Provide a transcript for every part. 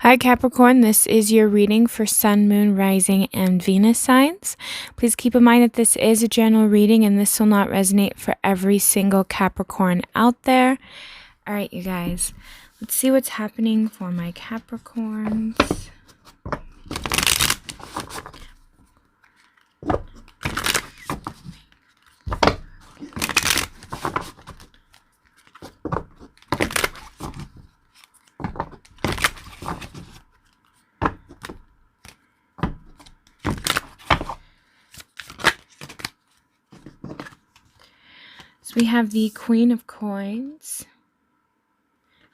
Hi Capricorn, this is your reading for Sun, Moon, Rising, and Venus signs. Please keep in mind that this is a general reading and this will not resonate for every single Capricorn out there. Alright, you guys, let's see what's happening for my Capricorns. So we have the Queen of Coins,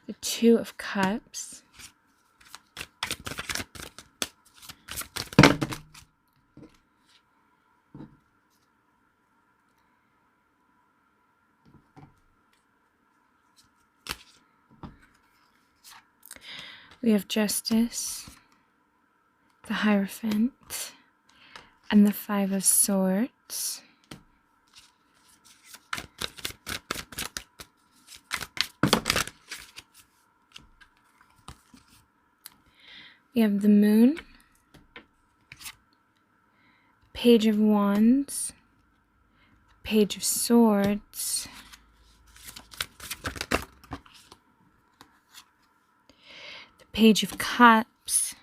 the Two of Cups, we have Justice, the Hierophant, and the Five of Swords. We have the Moon, Page of Wands, Page of Swords, the Page of Cups,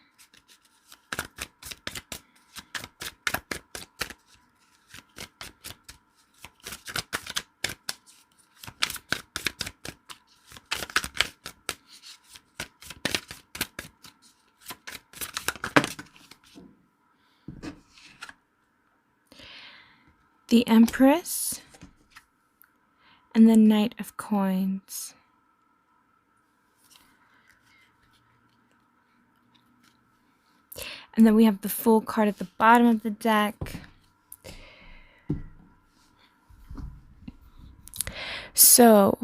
the Empress, and the Knight of Coins. And then we have the Fool card at the bottom of the deck. So,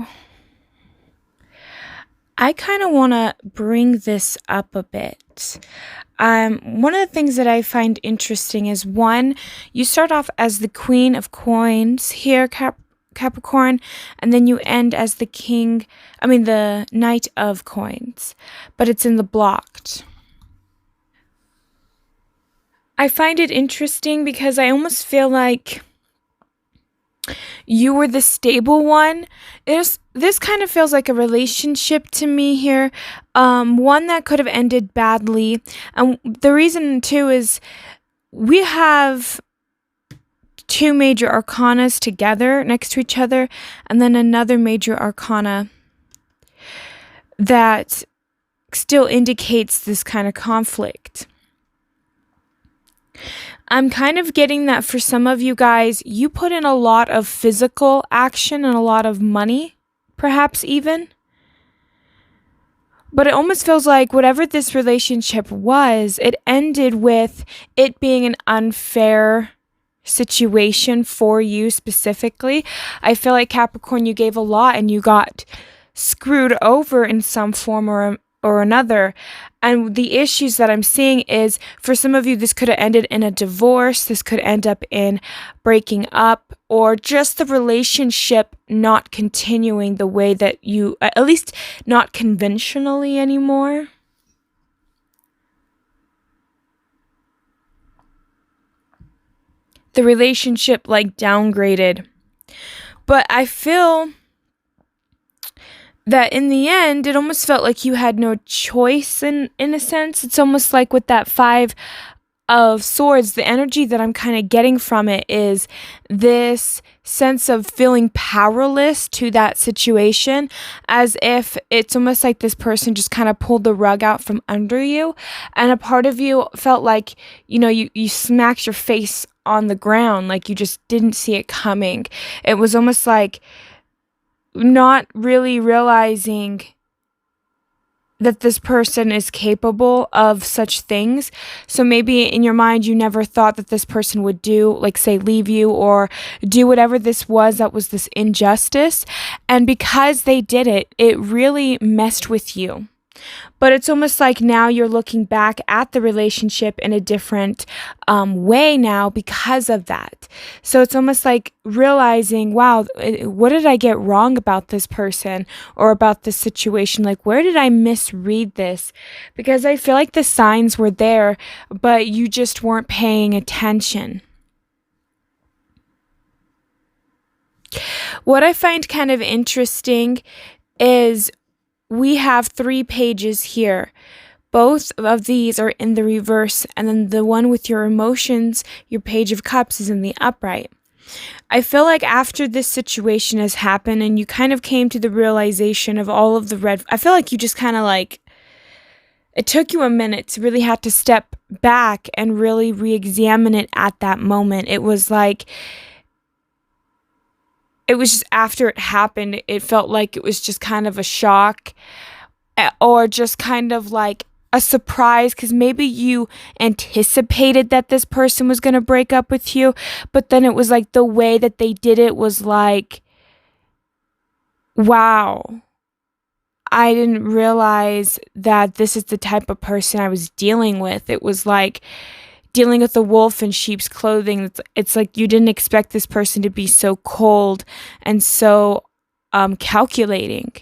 I kind of want to bring this up a bit. One of the things that I find interesting is, one, you start off as the Queen of Coins here, Capricorn, and then you end as the Knight of Coins, but it's in the blocked. I find it interesting because I almost feel like you were the stable one. This kind of feels like a relationship to me here, one that could have ended badly. And the reason too is we have two major arcanas together next to each other, and then another major arcana that still indicates this kind of conflict. I'm kind of getting that for some of you guys, you put in a lot of physical action and a lot of money, perhaps even. But it almost feels like whatever this relationship was, it ended with it being an unfair situation for you specifically. I feel like Capricorn, you gave a lot and you got screwed over in some form or another. And the issues that I'm seeing is, for some of you, this could have ended in a divorce. This could end up in breaking up, or just the relationship not continuing the way that you, at least not conventionally anymore. The relationship downgraded. But I feel that in the end, it almost felt like you had no choice in a sense. It's almost like with that Five of Swords, the energy that I'm kind of getting from it is this sense of feeling powerless to that situation, as if it's almost like this person just kind of pulled the rug out from under you, and a part of you felt like, you smacked your face on the ground, like you just didn't see it coming. It was almost like not really realizing that this person is capable of such things. So maybe in your mind, you never thought that this person would do, say, leave you or do whatever this was that was this injustice. And because they did it, it really messed with you. But it's almost like now you're looking back at the relationship in a different way now because of that. So it's almost like realizing, wow, what did I get wrong about this person or about this situation? Like, where did I misread this? Because I feel like the signs were there, but you just weren't paying attention. What I find kind of interesting is we have 3 pages here. Both of these are in the reverse, and then the one with your emotions, your Page of Cups, is in the upright. I feel like after this situation has happened and you kind of came to the realization of all of the I feel like you just kind of like, it took you a minute to really have to step back and really re-examine it at that moment. It was like, it was just after it happened, it felt like it was just kind of a shock or just kind of like a surprise because maybe you anticipated that this person was going to break up with you, but then it was like the way that they did it was like, wow, I didn't realize that this is the type of person I was dealing with. It was like dealing with a wolf in sheep's clothing. It's like you didn't expect this person to be so cold and so calculating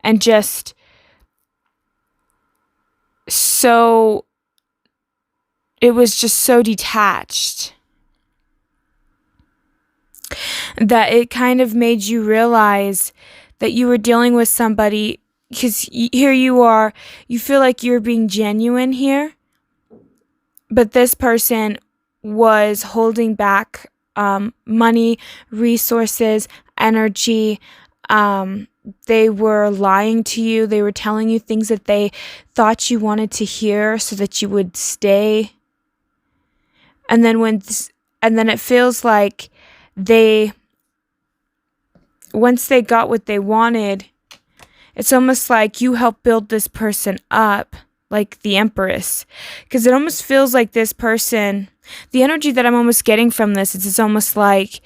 and just so, it was just so detached that it kind of made you realize that you were dealing with somebody, because here you are, you feel like you're being genuine here, but this person was holding back money, resources, energy. They were lying to you. They were telling you things that they thought you wanted to hear so that you would stay. And then it feels like once they got what they wanted, it's almost like you helped build this person up, like the Empress. Because it almost feels like this person, the energy that I'm almost getting from this, it's almost like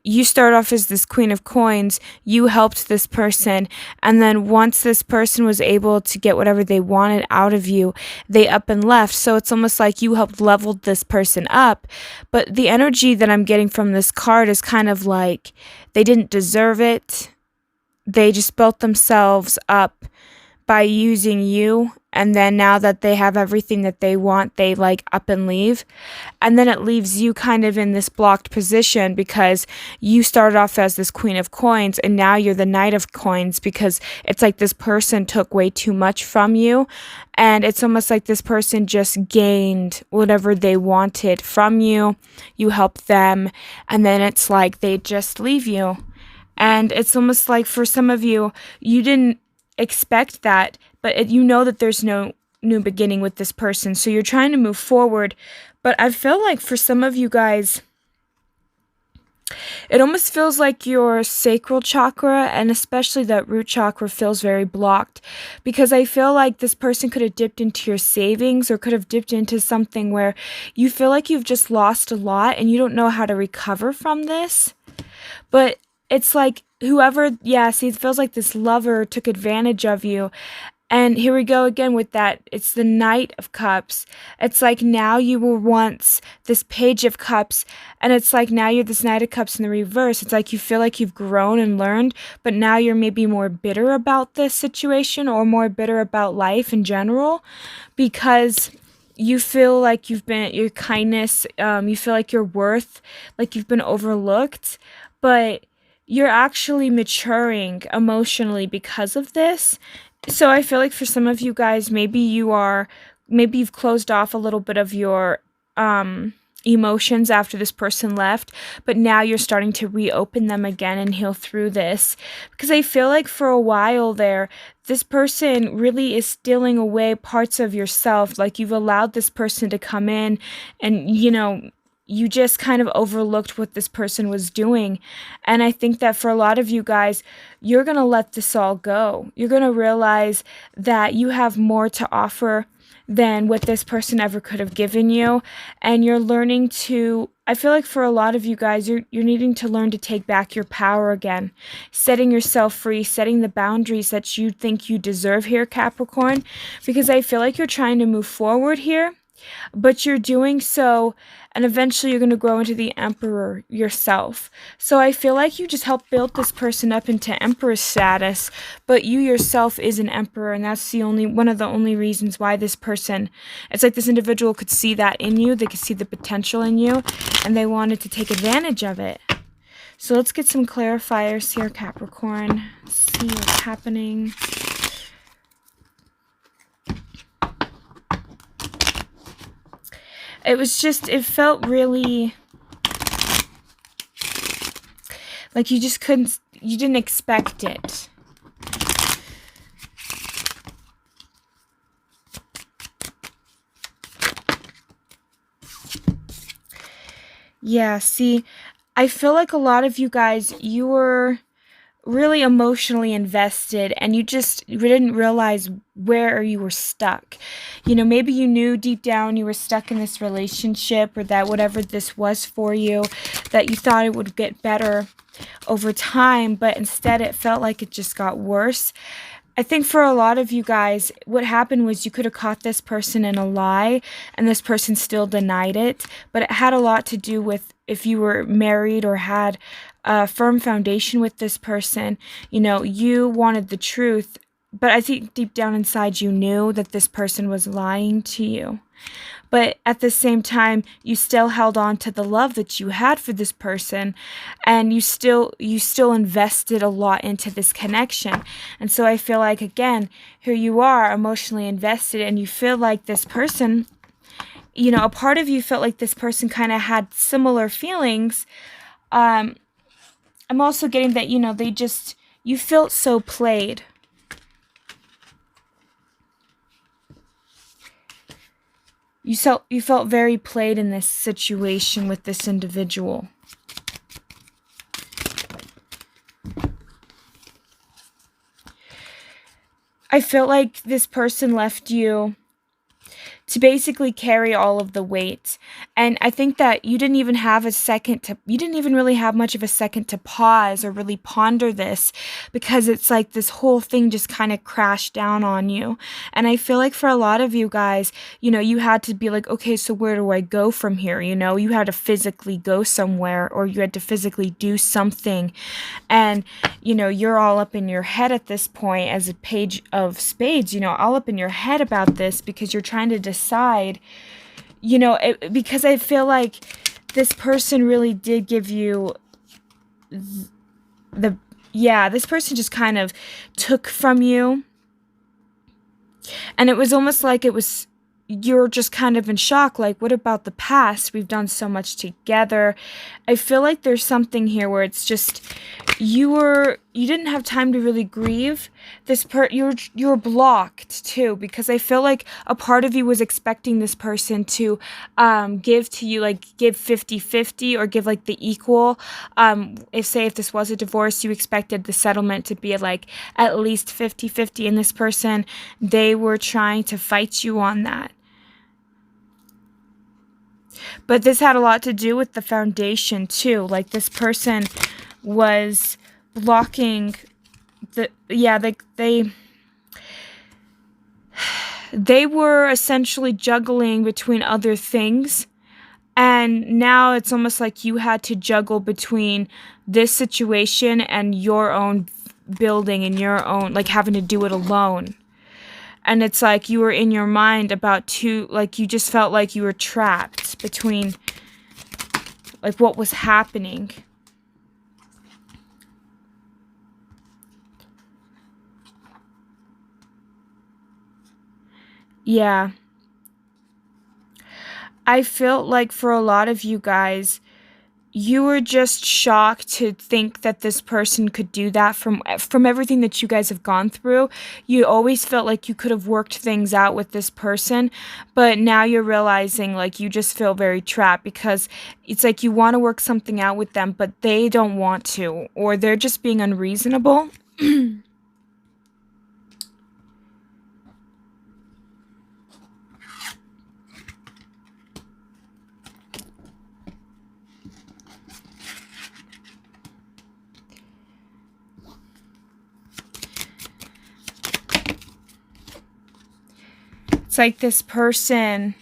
you start off as this Queen of Coins, you helped this person, and then once this person was able to get whatever they wanted out of you, they up and left. So it's almost like you helped level this person up. But the energy that I'm getting from this card is kind of like they didn't deserve it. They just built themselves up by using you, and then now that they have everything that they want, they like up and leave. And then it leaves you kind of in this blocked position because you started off as this Queen of Coins and now you're the Knight of Coins, because it's like this person took way too much from you, and it's almost like this person just gained whatever they wanted from you. You helped them, and then it's like they just leave you. And it's almost like for some of you, you didn't expect that, but you know that there's no new beginning with this person, so you're trying to move forward. But I feel like for some of you guys, it almost feels like your sacral chakra and especially that root chakra feels very blocked, because I feel like this person could have dipped into your savings or could have dipped into something where you feel like you've just lost a lot and you don't know how to recover from this. But it's like it feels like this lover took advantage of you. And here we go again with that. It's the Knight of Cups. It's like now you were once this Page of Cups, and it's like now you're this Knight of Cups in the reverse. It's like you feel like you've grown and learned, but now you're maybe more bitter about this situation or more bitter about life in general, because you feel like your kindness, you feel like your worth, like you've been overlooked, but you're actually maturing emotionally because of this. So I feel like for some of you guys, maybe you've closed off a little bit of your emotions after this person left, but now you're starting to reopen them again and heal through this. Because I feel like for a while there, this person really is stealing away parts of yourself. Like you've allowed this person to come in and, you just kind of overlooked what this person was doing. And I think that for a lot of you guys, you're going to let this all go. You're going to realize that you have more to offer than what this person ever could have given you. And you're learning to, I feel like for a lot of you guys, you're needing to learn to take back your power again, setting yourself free, setting the boundaries that you think you deserve here, Capricorn, because I feel like you're trying to move forward here, but you're doing so, and eventually you're going to grow into the Emperor yourself. So I feel like you just helped build this person up into Emperor status, but you yourself is an Emperor, and that's one of the only reasons why this person, it's like this individual could see that in you, they could see the potential in you, and they wanted to take advantage of it. So let's get some clarifiers here, Capricorn. See what's happening. It felt really like you didn't expect it. Yeah, see, I feel like a lot of you guys, you were really emotionally invested, and you didn't realize where you were stuck. Maybe you knew deep down you were stuck in this relationship, or that whatever this was for you, that you thought it would get better over time, but instead it felt like it just got worse. I think for a lot of you guys, what happened was you could have caught this person in a lie, and this person still denied it, but it had a lot to do with if you were married or had a firm foundation with this person. You wanted the truth, but I think deep down inside you knew that this person was lying to you. But at the same time, you still held on to the love that you had for this person, and you still invested a lot into this connection. And so I feel like, again, here you are emotionally invested, and you feel like this person, a part of you felt like this person kind of had similar feelings. I'm also getting that, you felt so played. You felt very played in this situation with this individual. I felt like this person left you to basically carry all of the weight. And I think that you didn't even really have much of a second to pause or really ponder this, because it's like this whole thing just kind of crashed down on you. And I feel like for a lot of you guys, you had to be like, okay, so where do I go from here? You had to physically go somewhere, or you had to physically do something. And, you're all up in your head at this point as a page of spades, all up in your head about this, because you're trying to decide, because I feel like this person really did give you this person just kind of took from you. And it was almost like you're just kind of in shock. Like, what about the past? We've done so much together. I feel like there's something here where it's just, you didn't have time to really grieve this you were blocked too, because I feel like a part of you was expecting this person to give to you, like give 50-50, or give like the equal. If this was a divorce, you expected the settlement to be like at least 50-50, and this person, they were trying to fight you on that. But this had a lot to do with the foundation too. Like, this person was blocking they were essentially juggling between other things. And now it's almost like you had to juggle between this situation and your own building, and your own, like, having to do it alone. And it's like you were in your mind you just felt like you were trapped between, like, what was happening. Yeah. I felt like for a lot of you guys, you were just shocked to think that this person could do that from everything that you guys have gone through. You always felt like you could have worked things out with this person, but now you're realizing like you just feel very trapped because it's like you want to work something out with them, but they don't want to, or they're just being unreasonable. It's like this person,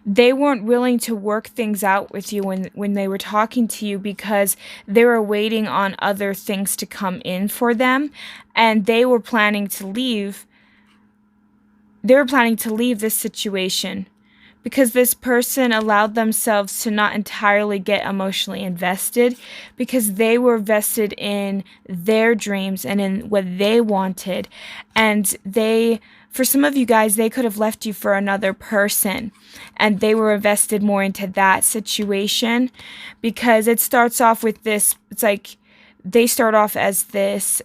they weren't willing to work things out with you when they were talking to you because they were waiting on other things to come in for them, and they were planning to leave. They were planning to leave this situation because this person allowed themselves to not entirely get emotionally invested because they were vested in their dreams and in what they wanted. And for some of you guys, they could have left you for another person, and they were invested more into that situation because it starts off with this. It's like they start off as this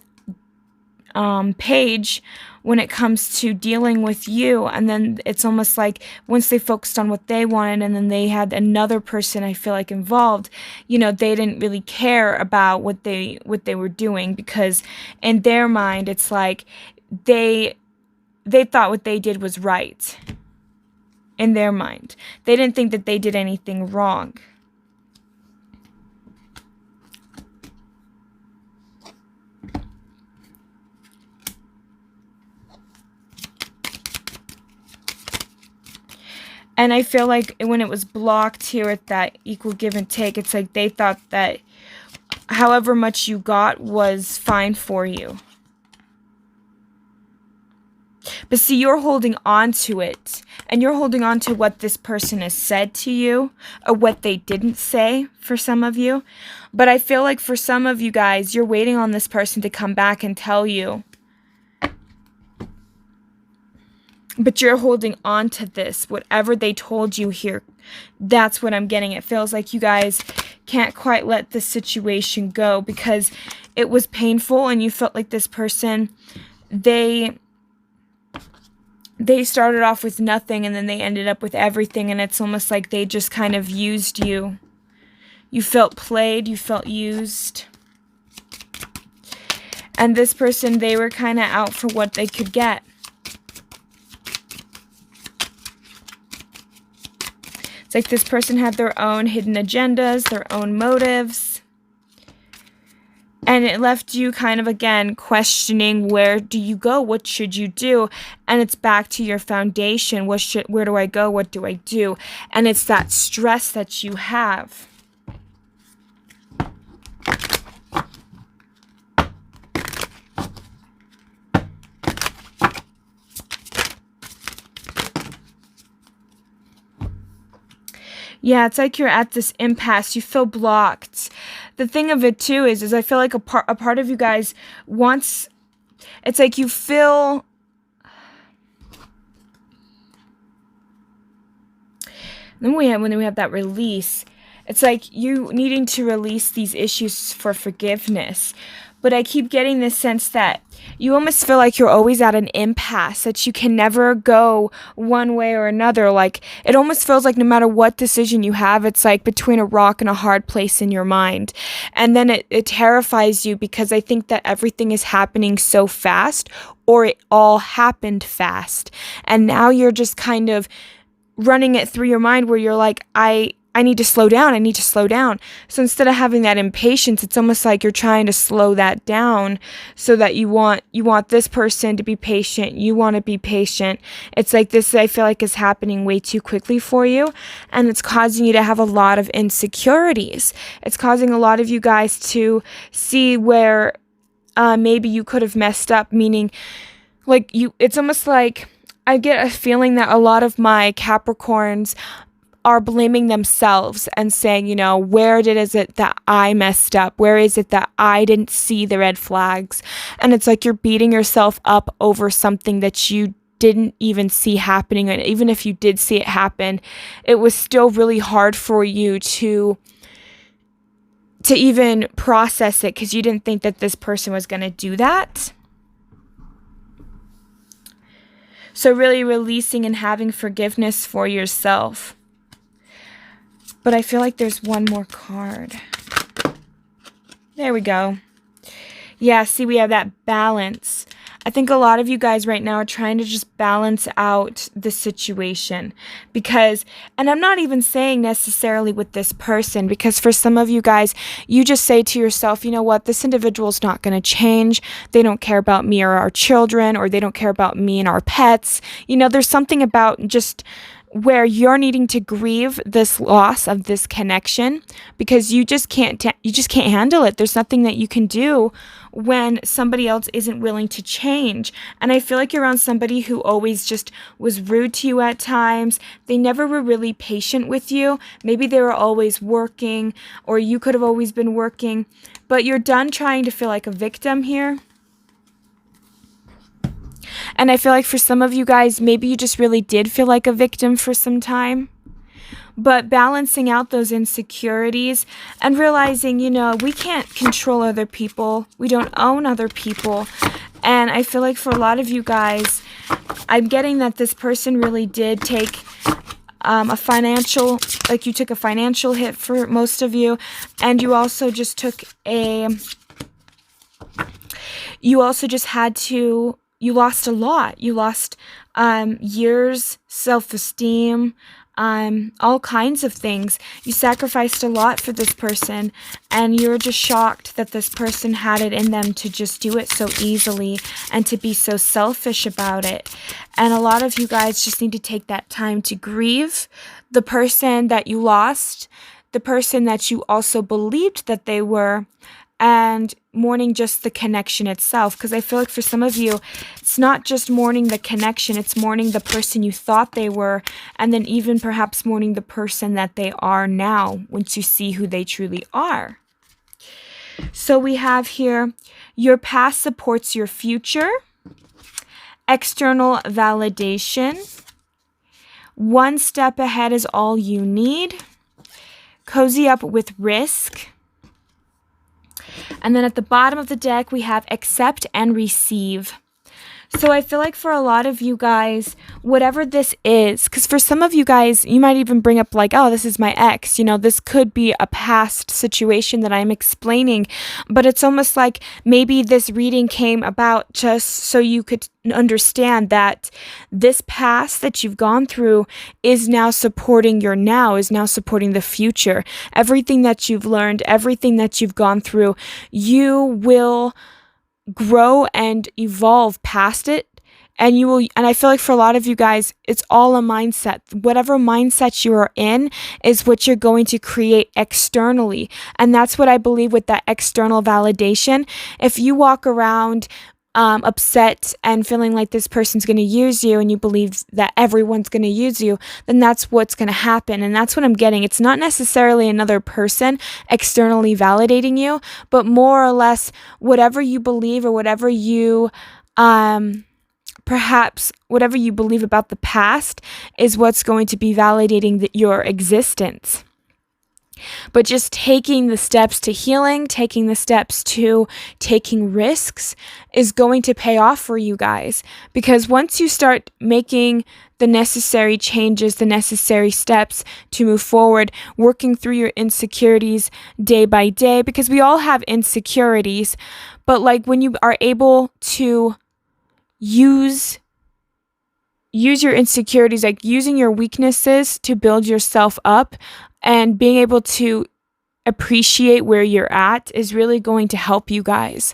page when it comes to dealing with you, and then it's almost like once they focused on what they wanted and then they had another person, I feel like, involved, they didn't really care about what they were doing because in their mind it's like they thought what they did was right. In their mind, they didn't think that they did anything wrong. And I feel like when it was blocked here at that equal give and take, it's like they thought that however much you got was fine for you. But see, you're holding on to it. And you're holding on to what this person has said to you or what they didn't say for some of you. But I feel like for some of you guys, you're waiting on this person to come back and tell you. But you're holding on to this. Whatever they told you here, that's what I'm getting. It feels like you guys can't quite let this situation go because it was painful and you felt like this person, they started off with nothing and then they ended up with everything, and it's almost like they just kind of used you. You felt played, you felt used. And this person, they were kind of out for what they could get. It's like this person had their own hidden agendas, their own motives. And it left you kind of, again, questioning, where do you go? What should you do? And it's back to your foundation. Where do I go? What do I do? And it's that stress that you have. Yeah, it's like you're at this impasse. You feel blocked. The thing of it, too, is I feel like a part of you guys wants... It's like you feel... Then when we have that release, it's like you needing to release these issues for forgiveness. But I keep getting this sense that you almost feel like you're always at an impasse, that you can never go one way or another. Like, it almost feels like no matter what decision you have, it's like between a rock and a hard place in your mind. And then it terrifies you because I think that everything is happening so fast, or it all happened fast. And now you're just kind of running it through your mind where you're like, I need to slow down. I need to slow down. So instead of having that impatience, it's almost like you're trying to slow that down so that you want this person to be patient. You want to be patient. It's like this, I feel like, is happening way too quickly for you. And it's causing you to have a lot of insecurities. It's causing a lot of you guys to see where maybe you could have messed up, meaning like it's almost like I get a feeling that a lot of my Capricorns are blaming themselves and saying, where is it that I messed up? Where is it that I didn't see the red flags? And it's like you're beating yourself up over something that you didn't even see happening. And even if you did see it happen, it was still really hard for you to to even process it because you didn't think that this person was going to do that. So really releasing and having forgiveness for yourself. But I feel like there's one more card. There we go. Yeah, see, we have that balance. I think a lot of you guys right now are trying to just balance out the situation because, and I'm not even saying necessarily with this person, because for some of you guys, you just say to yourself, you know what, this individual's not going to change. They don't care about me or our children, or they don't care about me and our pets. You know, there's something about just where you're needing to grieve this loss of this connection because you just can't handle it. There's nothing that you can do when somebody else isn't willing to change. And I feel like you're around somebody who always just was rude to you at times. They never were really patient with you. Maybe they were always working, or you could have always been working, but you're done trying to feel like a victim here. And I feel like for some of you guys, maybe you just really did feel like a victim for some time. But balancing out those insecurities and realizing, you know, we can't control other people. We don't own other people. And I feel like for a lot of you guys, I'm getting that this person really did take a financial, like you took a financial hit for most of you. And you also just took you lost a lot. You lost years, self-esteem, all kinds of things. You sacrificed a lot for this person, and you're just shocked that this person had it in them to just do it so easily and to be so selfish about it. And a lot of you guys just need to take that time to grieve the person that you lost, the person that you also believed that they were, and mourning just the connection itself. Because I feel like for some of you, it's not just mourning the connection, it's mourning the person you thought they were, and then even perhaps mourning the person that they are now once you see who they truly are. So we have here, your past supports your future, external validation, one step ahead is all you need, cozy up with risk. And then at the bottom of the deck, we have accept and receive. So I feel like for a lot of you guys, whatever this is, because for some of you guys, you might even bring up like, oh, this is my ex. You know, this could be a past situation that I'm explaining. But it's almost like maybe this reading came about just so you could understand that this past that you've gone through is now supporting your now, is now supporting the future. Everything that you've learned, everything that you've gone through, you will grow and evolve past it, and I feel like for a lot of you guys, it's all a mindset. Whatever mindset you are in is what you're going to create externally, and that's what I believe with that external validation. If you walk around upset and feeling like this person's going to use you, and you believe that everyone's going to use you, then that's what's going to happen. And that's what I'm getting. It's not necessarily another person externally validating you, but more or less whatever you believe, or whatever you perhaps whatever you believe about the past is what's going to be validating your existence. But just taking the steps to healing, taking the steps to taking risks is going to pay off for you guys. Because once you start making the necessary changes, the necessary steps to move forward, working through your insecurities day by day, because we all have insecurities, but like when you are able to use your insecurities, like using your weaknesses to build yourself up, and being able to appreciate where you're at is really going to help you guys.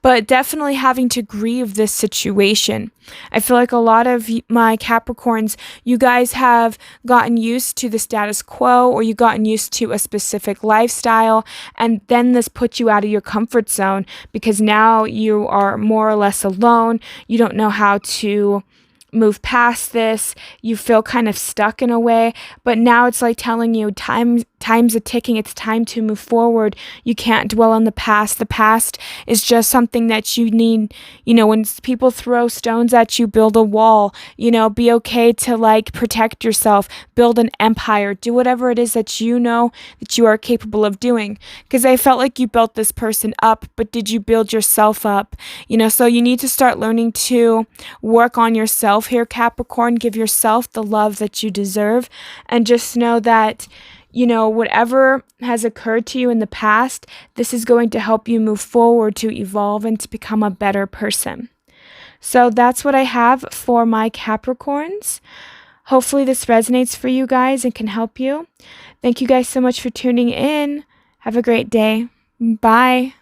But definitely having to grieve this situation. I feel like a lot of my Capricorns, you guys have gotten used to the status quo, or you've gotten used to a specific lifestyle, and then this puts you out of your comfort zone because now you are more or less alone. You don't know how to move past this. You feel kind of stuck in a way, but now it's like telling you time time's a ticking. It's time to move forward. You can't dwell on the past. The past is just something that you need, when people throw stones at you, build a wall, be okay to like protect yourself, build an empire, do whatever it is that you know that you are capable of doing. Because I felt like you built this person up, but did you build yourself up? So you need to start learning to work on yourself here, Capricorn. Give yourself the love that you deserve, and just know that whatever has occurred to you in the past, this is going to help you move forward to evolve and to become a better person. So that's what I have for my Capricorns. Hopefully this resonates for you guys and can help you. Thank you guys so much for tuning in. Have a great day. Bye.